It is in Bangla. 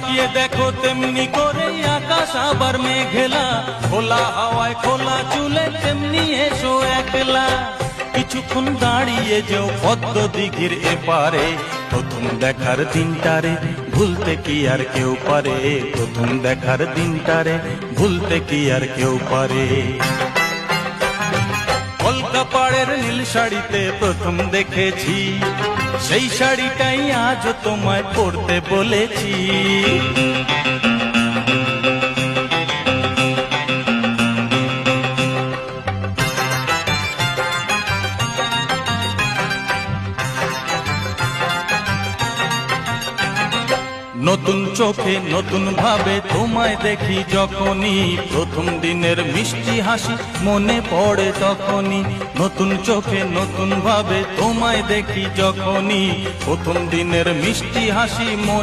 তাকিয়ে দেখো তেমনি করে আকাশ আবার মেঘেলা, খোলা হাওয়ায় খোলা চুলে তেমনি এসো একলা। কিছুক্ষণ দাঁড়িয়ে যেও পদ্ম দিঘির এপারে, প্রথম দেখার দিনটারে ভুলতে কি আর কেউ পারে, প্রথম দেখার দিনটারে ভুলতে কি আর কেউ পারে। কলকা পাড়ের নীল শাড়িতে প্রথম দেখেছি, সেই শাড়িটাই আজ তোমায় পরতে বলেছি। নতুন চোখে নতুন ভাবে তোমায় দেখি যখনই, প্রথম দিনের মিষ্টি হাসি মনে পড়ে তখনই। নতুন চোখে নতুন ভাবে তোমায় দেখি যখনই, প্রথম দিনের মিষ্টি হাসি মনে